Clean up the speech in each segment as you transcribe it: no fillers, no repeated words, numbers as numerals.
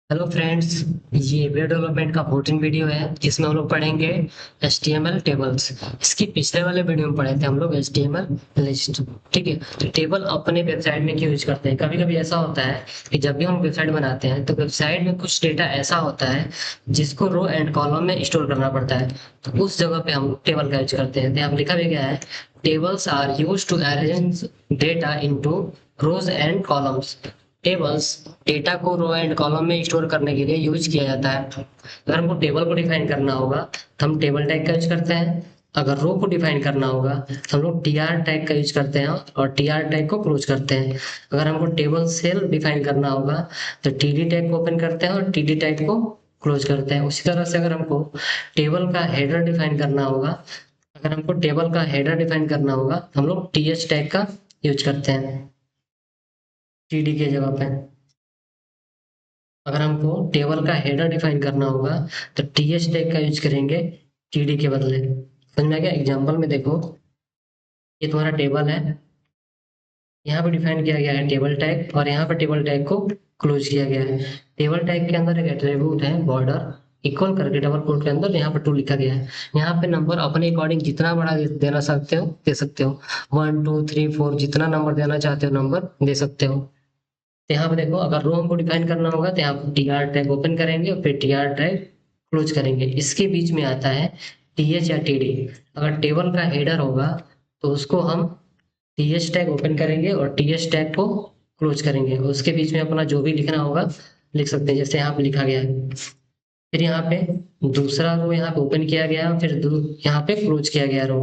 Hello friends. ये web development का 14 video है जिसमें हम लोग पढ़ेंगे HTML टेबल्स। इसकी पिछले वाले वीडियो में पढ़े थे हम लोग HTML लिस्ट। ठीक है, तो टेबल अपने वेबसाइट में क्यों यूज करते हैं? कभी कभी ऐसा होता है कि जब भी हम वेबसाइट बनाते हैं तो वेबसाइट में कुछ डेटा ऐसा होता है जिसको रो एंड कॉलम में स्टोर करना पड़ता है। तो उस जगह पे हम टेबल का यूज करते हैं। तो यहाँ लिखा भी गया है, tables are use to arrange data into rows and columns. Tables data को रो एंड कॉलम में स्टोर करने के लिए यूज किया जाता है। अगर हमको टेबल को डिफाइन करना होगा तो हम टेबल टैग का यूज करते हैं। अगर रो को डिफाइन करना होगा तो हम लोग टीआर टैग का यूज करते हैं और टीआर टैग को क्लोज करते हैं। अगर हमको टेबल सेल डिफाइन करना होगा तो टीडी टैग को ओपन करते हैं और टीडी टैग को क्लोज करते हैं। उसी तरह से अगर हमको टेबल का हेडर डिफाइन करना होगा, अगर हमको टेबल का हेडर डिफाइन करना होगा तो हम लोग टीएच टैग का यूज करते हैं टीडी के जगह पे। अगर हमको टेबल का हेडर डिफाइन करना होगा तो टीएच टैग का यूज करेंगे टीडी के बदले। समझ में आ गया? एग्जाम्पल में देखो, ये तुम्हारा टेबल है, यहाँ पे डिफाइन किया गया है टेबल टैग और यहाँ पे टेबल टैग को क्लोज किया गया है। टेबल टैग के अंदर एक एट्रीब्यूट है बॉर्डर, इक्वल करके डबल कोट के अंदर यहाँ पर 2 लिखा गया है। यहाँ पे नंबर अपने अकॉर्डिंग जितना बड़ा देना सकते हो दे सकते हो, 1 2 3 4 जितना नंबर देना चाहते हो नंबर दे सकते हो। तो यहाँ पे देखो, अगर रो हमको डिफाइन करना होगा तो यहाँ पे टी आर टैग ओपन करेंगे और फिर टी आर टैग क्लोज करेंगे। इसके बीच में आता है टी एच या टी डी। अगर टेबल का हेडर होगा तो उसको हम टी एच टैग ओपन करेंगे और टी एच टैग को क्लोज करेंगे। उसके बीच में अपना जो भी लिखना होगा लिख सकते हैं, जैसे यहाँ पे लिखा गया है। फिर यहाँ पे दूसरा रो यहाँ पे ओपन किया गया, फिर यहाँ पे क्लोज किया गया रो।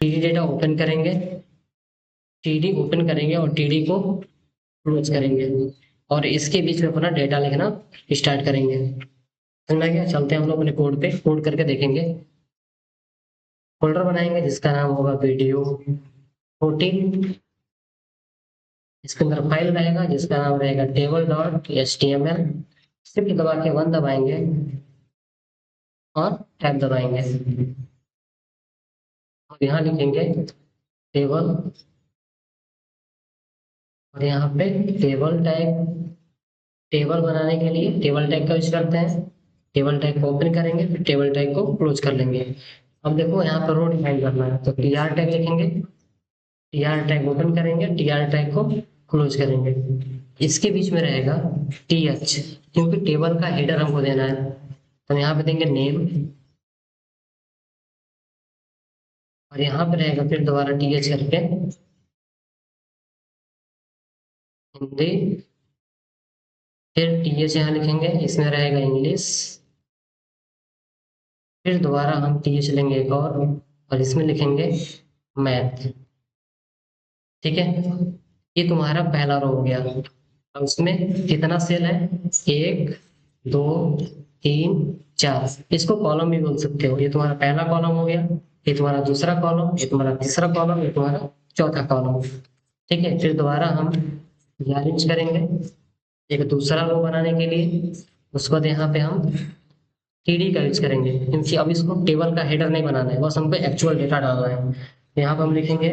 टीडी डेटा ओपन करेंगे, टीडी ओपन करेंगे और टीडी को क्लोज करेंगे और इसके बीच में अपना डेटा लिखना स्टार्ट करेंगे। समझ में आ गया? चलते हैं हम लोग अपने कोड पे, कोड करके देखेंगे। फोल्डर बनाएंगे जिसका नाम होगा वीडियो 14। इसके अंदर फाइल रहेगा जिसका नाम रहेगा table dot H T M L. Shift दबा के 1 दबाएंगे और टैब दबाएंगे और यहाँ लिखेंगे टेबल और यहाँ पे टेबल टैग। टेबल बनाने के लिए टेबल टैग का यूज करते हैं। टेबल टैग को ओपन करेंगे फिर टेबल टैग को क्लोज कर लेंगे। अब देखो, यहाँ पर रो डिफाइन करना है तो टी आर टैग लिखेंगे, टी आर टैग ओपन करेंगे, टी आर टैग को क्लोज करेंगे। इसके बीच में रहेगा टी एच, क्योंकि टेबल का हेडर हमको देना है तो यहाँ पे देंगे नेम और यहाँ पे रहेगा फिर दोबारा टी एच करके हिंदी। फिर टी एच यहाँ लिखेंगे, इसमें रहेगा इंग्लिश। फिर दोबारा हम टी एच लेंगे एक और इसमें लिखेंगे मैथ। ठीक है, ये तुम्हारा पहला रो हो गया। अब उसमें कितना सेल है? 1 2 3 4। इसको कॉलम भी बोल सकते हो। ये तुम्हारा पहला कॉलम हो गया, ये तुम्हारा दूसरा कॉलम, ये तुम्हारा तीसरा कॉलम, ये तुम्हारा चौथा कॉलम। ठीक है, फिर दोबारा हम अरेंज करेंगे एक दूसरा रो बनाने के लिए। उसके बाद यहाँ पे हम टीडी का यूज करेंगे क्योंकि अब इसको टेबल का हेडर नहीं बनाना है, बस हमको एक्चुअल डेटा डालना है। यहाँ पे हम लिखेंगे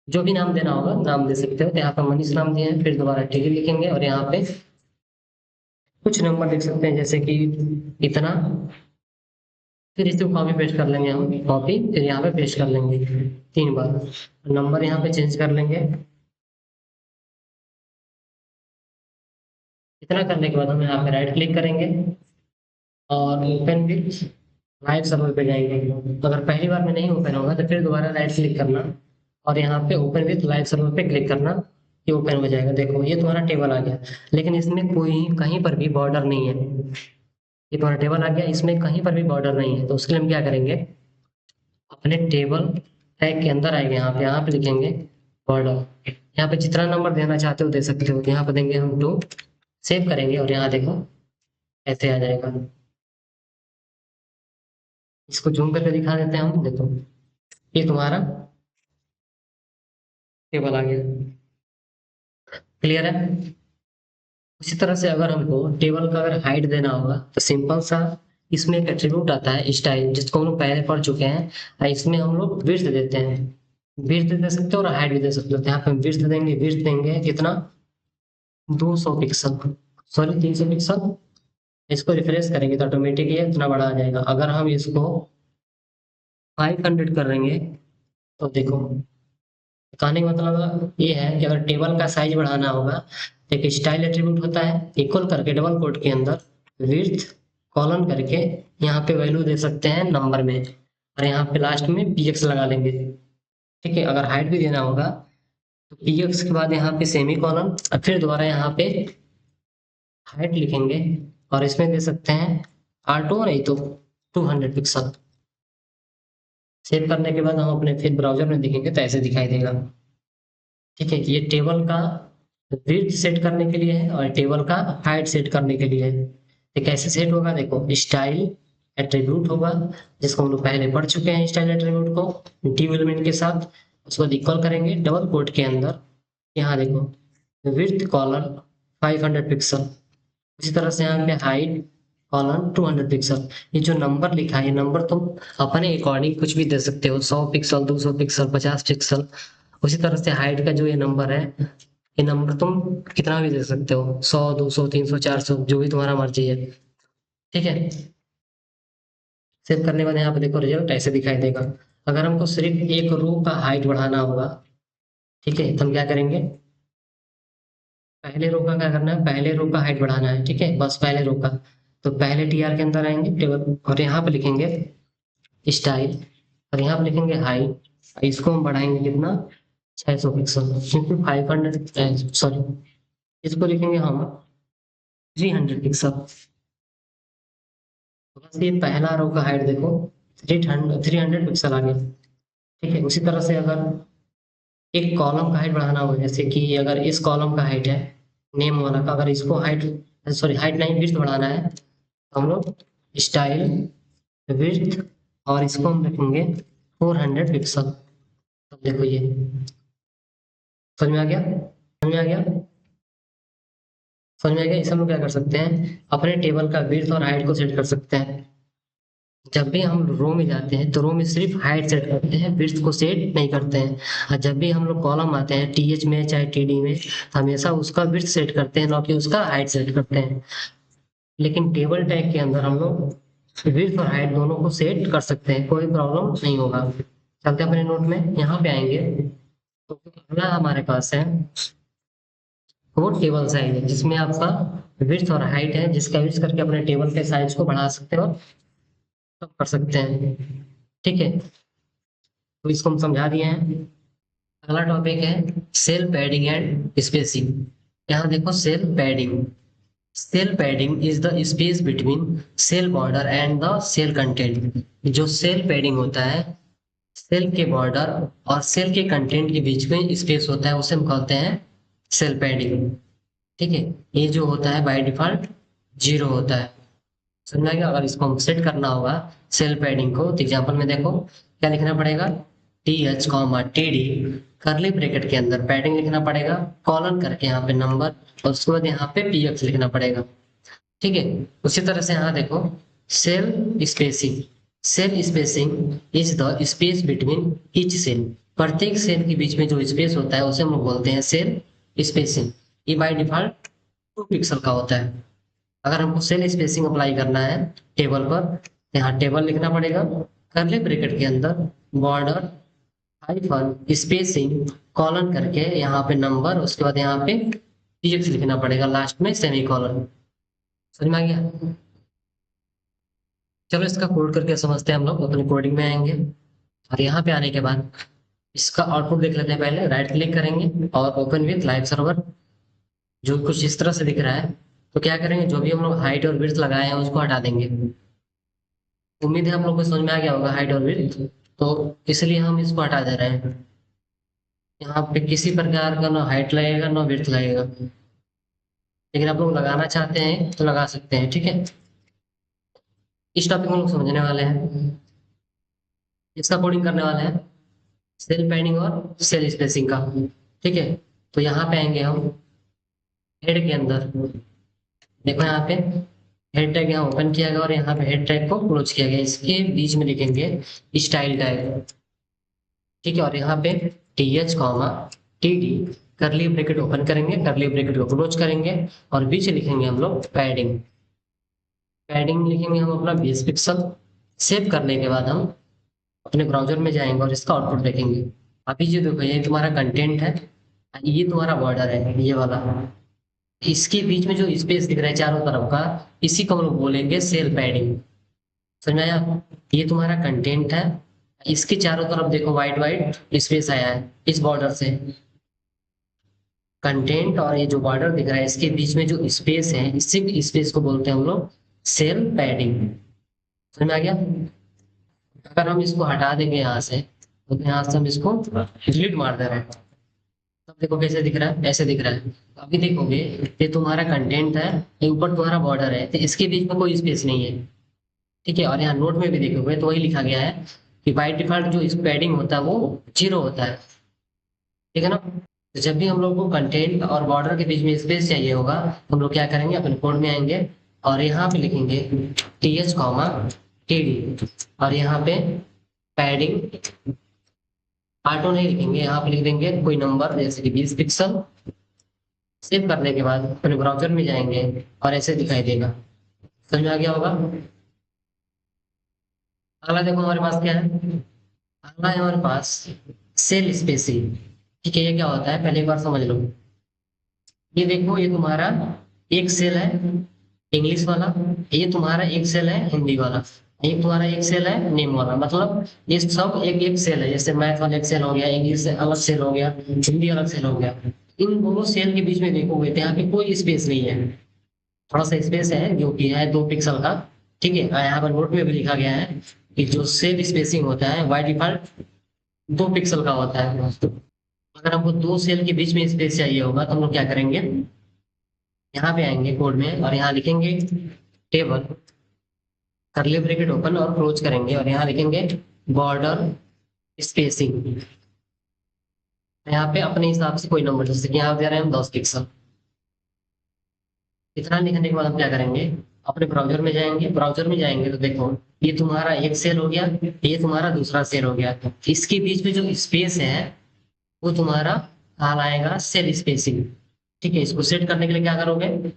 जो भी नाम देना होगा नाम दे सकते हो। तो यहाँ पर मनीष नाम दिए हैं, फिर दोबारा टीडी लिखेंगे और यहाँ पे कुछ नंबर लिख सकते हैं जैसे कि इतना। फिर इसको कॉपी पेस्ट कर लेंगे, हम कॉपी फिर यहाँ पे पेस्ट कर लेंगे 3 बार। नंबर यहाँ पे चेंज कर लेंगे। इतना करने के बाद हम यहाँ पे राइट क्लिक करेंगे और ओपन विथ लाइव सर्वर पे जाएंगे। तो अगर पहली बार में नहीं ओपन होगा तो फिर दोबारा राइट क्लिक करना और यहाँ पे ओपन विथ लाइव सर्वर पे क्लिक करना। ये ओपन हो जाएगा। देखो, ये तुम्हारा टेबल आ गया, लेकिन इसमें कोई कहीं पर भी बॉर्डर नहीं है। ये तुम्हारा टेबल आ गया, इसमें कहीं पर भी बॉर्डर नहीं है। तो उसके लिए हम क्या करेंगे, अपने टेबल टैग के अंदर आएंगे, यहाँ पे लिखेंगे बॉर्डर। यहाँ पे जितना नंबर देना चाहते हो दे सकते हो। यहाँ पे देंगे हम 2, सेव करेंगे और यहाँ देखो ऐसे आ जाएगा। इसको जूम करके दिखा देते हैं हम। देखो, ये तुम्हारा टेबल आ गया। क्लियर है? उसी तरह से अगर हमको टेबल का अगर हाइट देना होगा तो सिंपल सा इसमें एक एट्रीब्यूट आता है स्टाइल, जिसको हम लोग पहले पढ़ चुके हैं। इसमें हम लोग विड्थ देते हैं, विड्थ दे सकते हो और हाइट भी दे सकते हो। तो यहाँ पे हम विड्थ देंगे, विड्थ देंगे कितना, 200 पिक्सल। Sorry 300 pixel. इसको रिफ्रेश करेंगे तो ऑटोमेटिक ये इतना बड़ा आ जाएगा। अगर हम इसको 500 करेंगे तो देखो, कहने का मतलब ये है कि अगर टेबल का साइज बढ़ाना होगा तो एक स्टाइल एट्रीब्यूट होता है, इक्वल करके डबल कोट के अंदर विड्थ कॉलन करके यहाँ पे वैल्यू दे सकते हैं नंबर में, और यहाँ पे लास्ट में px लगा लेंगे। ठीक है, अगर हाइट भी देना होगा तो px के बाद यहाँ पे सेमी कॉलन और फिर दोबारा यहाँ पे हाइट लिखेंगे, और इसमें दे सकते हैं R2 नहीं तो 200 पिक्सल। सेव करने के बाद हम अपने फिर ब्राउजर में देखेंगे तो ऐसे दिखाई देगा। ठीक है, ये टेबल का विड्थ सेट करने के लिए है और टेबल का हाइट सेट करने के लिए है। तो कैसे सेट होगा, देखो स्टाइल एट्रीब्यूट होगा जिसको हम लोग पहले पढ़ चुके हैं, स्टाइल एट्रीब्यूट को डिव एलिमेंट के साथ। उसको इक्वल करेंगे डबल कोट के अंदर, यहाँ देखो विड्थ कॉलन 500 पिक्सल, उसी तरह से यहाँ पे हाइट कॉलन 200 पिक्सल। ये जो नंबर लिखा है ये नंबर तुम अपने अकॉर्डिंग कुछ भी दे सकते हो, 100 पिक्सल, 200 पिक्सल, 50 पिक्सल। उसी तरह से हाइट का जो ये नंबर है, ये नंबर तुम कितना भी दे सकते हो, 100, 200, 300, 400, जो भी तुम्हारा मर्जी है। ठीक है, सेव करने के बाद यहाँ पे देखो रिजल्ट ऐसे दिखाई देगा। अगर हमको सिर्फ एक रो का हाइट बढ़ाना होगा, ठीक है, तो हम क्या करेंगे, पहले रो का क्या करना है, पहले रो का हाइट बढ़ाना है। ठीक है, बस पहले रो का। तो पहले टीआर के अंदर आएंगे टेबल और यहाँ पे लिखेंगे स्टाइल, और यहाँ पे लिखेंगे हाइट। इसको हम बढ़ाएंगे कितना, 600 पिक्सल, क्योंकि 500, सॉरी, इसको लिखेंगे हम 300 पिक्सल। तो बस ये पहला रो का हाइट देखो 300 पिक्सल आ गया। ठीक है, उसी तरह से अगर एक कॉलम का हाइट बढ़ाना हो, जैसे कि अगर इस कॉलम का हाइट है नेम वाला का, अगर इसको हाइट, सॉरी हाइट नहीं विड्थ बढ़ाना है तो हम लोग स्टाइल विड्थ और इसको हम रखेंगे 400 पिक्सल। अब देखो ये समझ में आ गया, समझ में आ गया, समझ में आ गया। इसे हम लोग क्या कर सकते हैं, अपने टेबल का विड्थ और हाइट को सेट कर सकते हैं। जब भी हम रो में जाते हैं तो रो में सिर्फ हाइट सेट करते हैं, विड्थ को सेट नहीं करते हैं। और जब भी हम लोग कॉलम आते हैं टीएच में चाहे टीडी में, तो हमेशा उसका विड्थ सेट करते हैं, ना कि उसका हाइट सेट करते हैं। लेकिन टेबल टैग के अंदर हम लोग विड्थ और हाइट दोनों को सेट कर सकते हैं, कोई प्रॉब्लम नहीं होगा। चलते हैं अपने नोट में, यहाँ पे आएंगे तो अगला हमारे पास है वो टेबल साइज है, जिसमें आपका विड्थ और हाइट है, जिसका यूज करके अपने टेबल के साइज को बढ़ा सकते हैं और कम कर सकते हैं। ठीक है, तो इसको हम समझा दिए हैं। अगला टॉपिक है सेल पैडिंग एंड स्पेसिंग। यहाँ देखो cell padding, cell padding is the space between cell border and the cell content. जो सेल पैडिंग होता है, सेल के बॉर्डर और सेल के कंटेंट के बीच में स्पेस होता है, उसे हम कहते हैं सेल पैडिंग। ठीक है, ये जो होता है बाय डिफॉल्ट 0 होता है। समझ गया। अगर इसको हम सेट करना होगा सेल पैडिंग को, तो एग्जाम्पल में देखो क्या लिखना पड़ेगा, T H comma T D करली ब्रैकेट के अंदर पैडिंग लिखना पड़ेगा, कॉलन करके यहाँ पे नंबर, और उसके बाद यहाँ पे पी एक्स लिखना पड़ेगा। ठीक है, उसी तरह से यहाँ देखो cell spacing, cell spacing is the space between each cell. प्रत्येक सेल के बीच में जो स्पेस होता है उसे हम लोग बोलते हैं सेल स्पेसिंग। ये बाय डिफॉल्ट 2 पिक्सल का होता है। अगर हमको सेल स्पेसिंग अप्लाई करना है टेबल पर, तो यहाँ टेबल लिखना पड़ेगा, करली ब्रैकेट के अंदर बॉर्डर हाइफन स्पेसिंग कॉलन करके यहाँ पे नंबर, उसके बाद यहाँ पे px लिखना पड़ेगा, लास्ट में सेमी कॉलन। समझ में आ गया। चलो इसका कोड करके समझते हैं हम लोग, अपनी कोडिंग में आएंगे और यहाँ पे आने के बाद इसका आउटपुट देख लेते हैं। पहले राइट क्लिक करेंगे और ओपन विथ लाइव सर्वर, जो कुछ इस तरह से दिख रहा है। तो क्या करेंगे, जो भी हम लोग हाइट और विड्थ लगाए हैं उसको हटा देंगे। उम्मीद है हम लोग को समझ में आ गया होगा हाइट और विड्थ, तो इसलिए हम इसको हटा दे रहे हैं। यहाँ पे किसी प्रकार का ना हाइट लगेगा ना विड्थ लगेगा, लेकिन आप लोग लगाना चाहते हैं तो लगा सकते हैं। ठीक है, इस टॉपिक में हम लोग समझने वाले हैं, इसका कोडिंग करने वाले हैं, सेल पैडिंग और सेल स्पेसिंग का। ठीक है, तो यहाँ पे आएंगे हम हेड के अंदर, देखो यहाँ पे हेड टैग यहाँ ओपन किया गया और यहाँ पे हेड टैग को क्लोज किया गया, इसके बीच में लिखेंगे स्टाइल टैग। ठीक है, और यहाँ पे T H comma T D करली ब्रैकेट ओपन करेंगे, करली ब्रैकेट को क्लोज करेंगे और बीच लिखेंगे हम लोग पैडिंग। पैडिंग लिखेंगे हम अपना 20 पिक्सल। सेव करने के बाद हम अपने ब्राउजर में जाएंगे और इसका आउटपुट देखेंगे। अभी जो देखो ये तुम्हारा कंटेंट है, ये तुम्हारा बॉर्डर है ये वाला। इसके बीच में जो स्पेस दिख रहा है चारों तरफ का, इसी को हम लोग बोलेंगे सेल पैडिंग। समझ में आया? ये तुम्हारा कंटेंट है, इसके चारों तरफ देखो वाइट वाइट स्पेस आया है इस बॉर्डर से। कंटेंट और ये जो बॉर्डर दिख रहा है इसके बीच में जो स्पेस है, इसी स्पेस को बोलते हैं हम लोग सेल पैडिंग। समझ में आ गया? अगर हम इसको हटा देंगे यहाँ से, तो यहाँ से हम इसको डिलीट मार दे रहे हैं, तब देखो कैसे दिख रहा है, ऐसे दिख रहा है। तो अभी देखोगे ये तुम्हारा कंटेंट है, ये ऊपर तुम्हारा बॉर्डर है, तो इसके बीच में कोई स्पेस नहीं है। ठीक है, और यहाँ नोट में भी देखोगे तो वही लिखा गया है कि बाय डिफॉल्ट जो इस पैडिंग होता है वो 0 होता है। ठीक है ना? तो जब भी हम लोग को कंटेंट और बॉर्डर के बीच में स्पेस चाहिए होगा तो हम लोग क्या करेंगे, अपने कोड में आएंगे और यहाँ पे लिखेंगे th कॉमा td और यहाँ पे पैडिंग ऑटो नहीं लिखेंगे, यहाँ पे लिख देंगे कोई नंबर जैसे कि 20 पिक्सल। सेव करने के बाद अपने ब्राउजर में जाएंगे और ऐसे दिखाई देगा। समझ में आ गया होगा? अगला देखो हमारे पास क्या है, अगला है हमारे पास सेल स्पेसिंग। ठीक है, ये क्या होता है पहले एक बार समझ लो। ये देखो ये तुम्हारा एक सेल है इंग्लिश वाला, ये तुम्हारा एक सेल है हिंदी वाला, ये तुम्हारा एक सेल है नेम वाला। मतलब ये सब एक एक सेल है, जैसे मैथ वाला एक सेल हो गया, इंग्लिश से अलग सेल हो गया, हिंदी अलग सेल हो गया। इन दोनों सेल के बीच में देखोगे तो यहाँ पे कोई स्पेस नहीं है, थोड़ा सा स्पेस है जो कि है 2 पिक्सल का। ठीक है, यहाँ पर नोट में भी लिखा गया है कि जो सेल स्पेसिंग होता है बाय डिफॉल्ट 2 पिक्सल का होता है। अगर हमको 2 सेल के बीच में स्पेस चाहिए होगा तो हम लोग क्या करेंगे, यहाँ पे आएंगे कोड में और यहाँ लिखेंगे टेबल, करली ब्रैकेट ओपन और क्लोज करेंगे और यहाँ लिखेंगे बॉर्डर स्पेसिंग। यहाँ पे अपने हिसाब से कोई नंबर, जैसे कि यहाँ दे रहे हैं हम 10 पिक्सल। इतना लिखने के बाद हम क्या करेंगे, अपने ब्राउजर में जाएंगे, ब्राउजर में जाएंगे तो देखो ये तुम्हारा एक सेल हो गया, ये तुम्हारा दूसरा सेल हो गया। इसके बीच में जो स्पेस है वो तुम्हारा कहलाएगा सेल स्पेसिंग। ठीक है, इसको सेट करने के लिए क्या करोगे,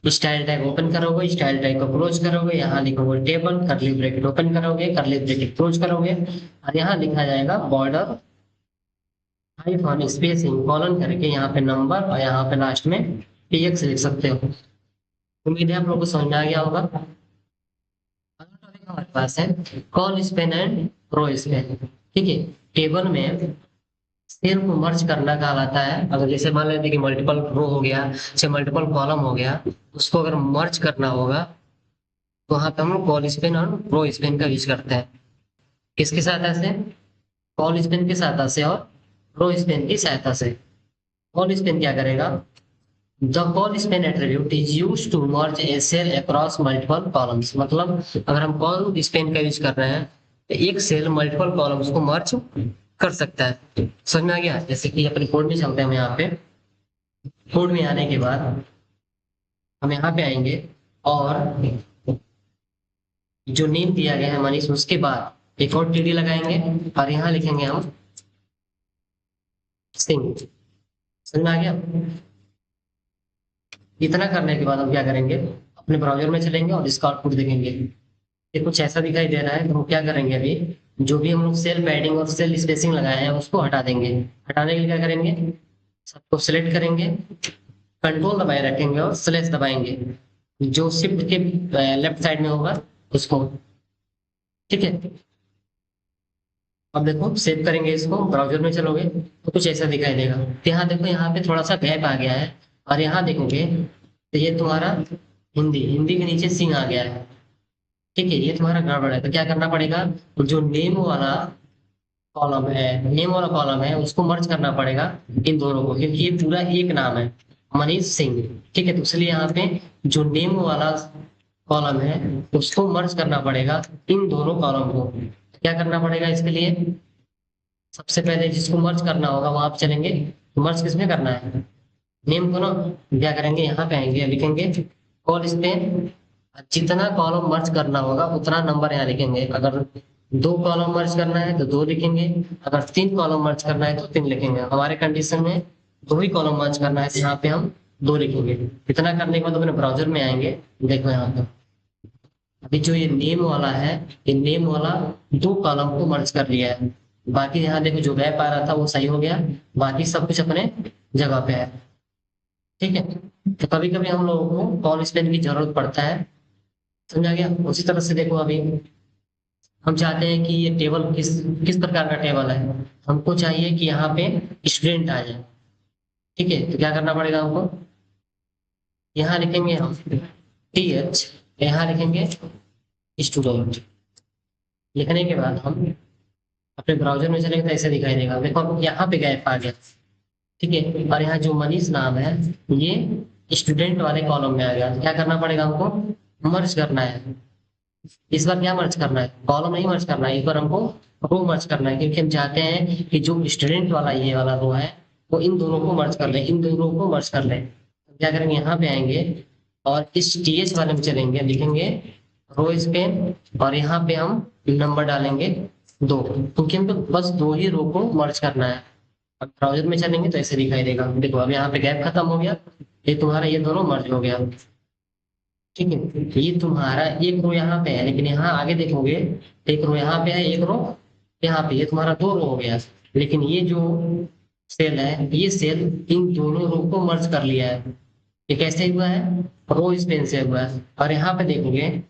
स्टाइल टैग ओपन करोगे, स्टाइल टैग को क्लोज करोगे, यहाँ लिखोगे टेबल, करली ब्रैकेट ओपन करोगे, करली ब्रैकेट क्लोज करोगे और यहाँ लिखा जाएगा बॉर्डर हाइफन स्पेसिंग कॉलन करके यहाँ पे नंबर और यहाँ पे लास्ट में px लिख सकते हो। उम्मीद है आप लोगों को समझ में आ गया होगा। अगला टॉपिक हमारे पास है colspan and rowspan. ठीक है, टेबल में सेल को मर्ज करना कहलाता है। अगर जैसे मान लेते हैं कि मल्टीपल रो हो गया, चाहे मल्टीपल कॉलम हो गया, उसको अगर मर्ज करना होगा तो वहां पे हम लोग कॉल स्पेन और रो स्पेन का यूज करते हैं। किसकी सहायता से, कॉल स्पेन की सहायता से और रो स्पेन की सहायता से। कॉल स्पेन क्या करेगा, the colspan attribute is used to merge a cell across multiple columns. मतलब अगर हम कॉल स्पेन का यूज कर रहे हैं तो एक सेल मल्टीपल कॉलम्स को मर्ज कर सकता है। समझ में आ गया? जैसे कि अपने कोड में चलते हैं, हम यहाँ पे कोड में आने के बाद हम यहाँ पे आएंगे और जो नेम दिया गया है मनीष, उसके बाद एक और टीडी लगाएंगे और यहाँ लिखेंगे हम सिंह। समझ में आ गया? इतना करने के बाद हम क्या करेंगे, अपने ब्राउजर में चलेंगे और इसका आउटपुट देखेंगे। ये कुछ ऐसा दिखाई दे रहा है, तो हम क्या करेंगे, अभी जो भी हम लोग सेल पैडिंग और सेल स्पेसिंग लगाए हैं उसको हटा देंगे। हटाने के लिए क्या करेंगे, सबको सिलेक्ट करेंगे, कंट्रोल दबाए रखेंगे और स्लैश दबाएंगे, जो शिफ्ट के लेफ्ट साइड में होगा उसको। ठीक है, अब देखो सेव करेंगे इसको, ब्राउजर में चलोगे तो कुछ ऐसा दिखाई देगा। तो यहाँ देखो, यहाँ पे थोड़ा सा गैप आ गया है और यहाँ देखोगे तो ये तुम्हारा हिंदी, हिंदी के नीचे सिंह आ गया है। ठीक है, ये तुम्हारा गड़बड़ है। तो क्या करना पड़ेगा, जो नेम वाला कॉलम है, नेम वाला कॉलम है, उसको मर्ज करना पड़ेगा इन दोनों को, क्योंकि ये पूरा एक नाम है मनीष सिंह। ठीक है, तो इसलिए यहाँ पे जो नेम वाला कॉलम है उसको मर्ज करना पड़ेगा इन दोनों कॉलम को। क्या करना पड़ेगा इसके लिए, सबसे पहले जिसको मर्ज करना होगा वहां पे चलेंगे। मर्ज किसमें करना है, नेम को ना। क्या करेंगे, यहाँ पे आएंगे, लिखेंगे कॉल स्पेन, जितना कॉलम मर्ज करना होगा उतना नंबर यहाँ लिखेंगे। अगर 2 कॉलम मर्ज करना है तो 2 लिखेंगे, अगर 3 कॉलम मर्ज करना है तो 3 लिखेंगे। हमारे कंडीशन में दो ही कॉलम मर्ज करना है, तो यहाँ पे हम 2 लिखेंगे। इतना करने के बाद अपने ब्राउजर में आएंगे, देखो यहाँ पे अभी जो ये नेम वाला है, ये नेम वाला 2 कॉलम को मर्ज कर लिया है। बाकी यहाँ देखो जो गैप आ रहा था वो सही हो गया, बाकी सब कुछ अपने जगह पे है। ठीक है, तो कभी कभी हम लोगों को कॉल स्पेन की जरूरत पड़ता है, समझा गया। उसी तरह से देखो अभी हम चाहते हैं कि ये टेबल किस किस प्रकार का टेबल है, हमको चाहिए कि यहाँ पे स्टूडेंट आ जाए। ठीक है, तो क्या करना पड़ेगा हमको, यहाँ लिखेंगे हम TH, यहाँ लिखेंगे स्टूडेंट। लिखने के बाद हम अपने ब्राउजर में चलेंगे तो ऐसे दिखाई देगा, देखो अब यहाँ पे गैप आ गया। ठीक है, और यहाँ जो मनीष नाम है ये स्टूडेंट वाले कॉलम में आ गया। तो क्या करना पड़ेगा हमको, मर्ज करना है। इस बार क्या मर्ज करना है, कॉलम नहीं मर्ज करना है, इस बार हमको रो मर्ज करना है, क्योंकि हम चाहते हैं कि जो स्टूडेंट वाला ये वाला रो है वो इन दोनों को मर्ज कर ले, इन दोनों को मर्ज कर ले। तो क्या करेंगे, यहाँ पे आएंगे और इस TH वाले में चलेंगे, लिखेंगे रो स्पेन, और यहाँ पे हम नंबर डालेंगे 2, क्योंकि हमको बस 2 ही रो को मर्ज करना है। अब ब्राउजर में चलेंगे तो ऐसे दिखाई देगा, देखो अब यहाँ पे गैप खत्म हो गया, ये तुम्हारा ये दोनों मर्ज हो गया। ठीक है, ये तुम्हारा एक रो यहाँ पे है, लेकिन यहाँ आगे देखोगे एक रो यहाँ पे है, एक रो यहाँ पे, ये तुम्हारा 2 रो हो गया। लेकिन ये जो सेल है, ये सेल इन दोनों रो को मर्ज कर लिया है। ये कैसे हुआ है, रो स्पेन से हुआ है। और यहाँ पे देखोगे,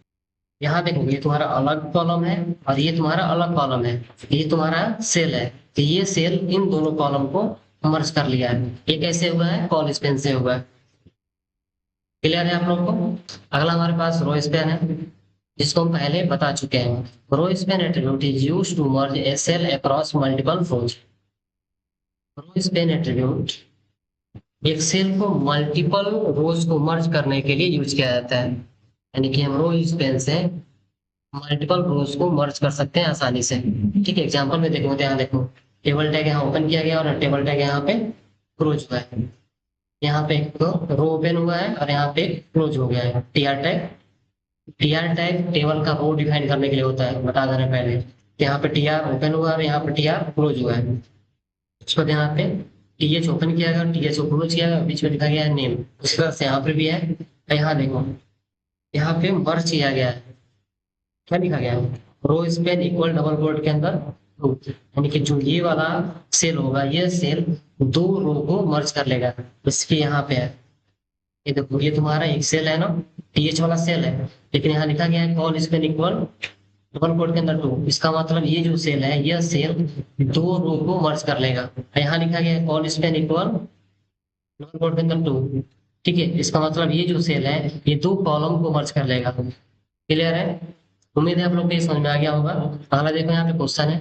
यहाँ देखोगे ये तुम्हारा अलग कॉलम है और ये तुम्हारा अलग कॉलम है, ये तुम्हारा सेल है, तो ये सेल इन दोनों कॉलम को मर्ज कर लिया है। ये कैसे हुआ है, कॉल स्पेन से हुआ है। क्लियर है आप लोग को। अगला हमारे पास रो स्पेन है, जिसको हम पहले बता चुके हैं। Row span attribute is used to merge a cell across multiple rows. Row span attribute एक सेल को मल्टीपल रोज को मर्ज करने के लिए यूज किया जाता है, यानी कि हम रो स्पेन से मल्टीपल रोज को मर्ज कर सकते हैं आसानी से। ठीक है, एग्जांपल में देखो, यहाँ देखो टेबल टैग यहाँ ओपन किया गया और टेबल टैग यहाँ पे क्लोज हुआ है। यहाँ पे एक रो ओपन हुआ है और यहाँ पे क्लोज हो गया है। टीआर टैग टेबल का रो डिफाइन करने के लिए होता है, बता दे रहे हैं पहले। यहाँ पे TR ओपन हुआ है और यहाँ पे TR क्लोज हुआ है। उसके बाद यहाँ पे TH ओपन किया गया और TH को क्लोज किया गया, बीच में लिखा गया है नेम। उसके बाद से यहाँ पे भी है, यहाँ देखो यहाँ पे मर्ज किया गया है, क्या लिखा गया है, रो स्पेन इक्वल डबल कोट के अंदर रो, यानी कि जो ये वाला सेल होगा, ये सेल 2 रो को मर्ज कर लेगा। इसके यहाँ पे है, ये देखो ये तुम्हारा एक सेल है ना, TH वाला सेल है, लेकिन यहाँ लिखा गया है colspan equal double quote के अंदर 2। इसका मतलब ये जो सेल है, यह सेल 2 रो को मर्ज कर लेगा। यहाँ लिखा गया है colspan equal double quote के अंदर 2। ठीक है, इसका मतलब ये जो सेल है ये 2 कॉलम को मर्ज कर लेगा। क्लियर है, उम्मीद है आप लोग को ये समझ में आ गया होगा। अगला देखो यहाँ पे क्वेश्चन है,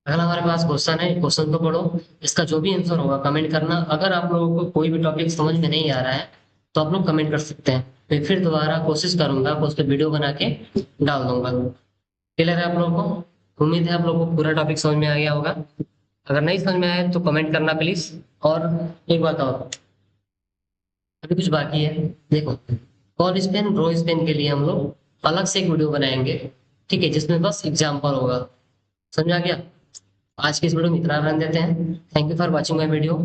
अगला हमारे पास क्वेश्चन है, क्वेश्चन को पढ़ो, इसका जो भी आंसर होगा कमेंट करना। अगर आप लोगों को कोई भी टॉपिक समझ में नहीं आ रहा है तो आप लोग कमेंट कर सकते हैं, मैं फिर दोबारा कोशिश करूंगा, उस पर वीडियो बना के डाल दूंगा। क्लियर है आप लोगों को, उम्मीद है आप लोगों को पूरा टॉपिक समझ में आ गया होगा। अगर नहीं समझ में आया तो कमेंट करना प्लीज। और एक बात और, अभी कुछ बाकी है, देखो कॉल स्पेन रो स्पेन के लिए हम लोग अलग से एक वीडियो बनाएंगे, ठीक है, जिसमें बस एग्जाम्पल होगा। समझा गया। आज के इस वीडियो में इतना रहने देते हैं। Thank you for watching my video.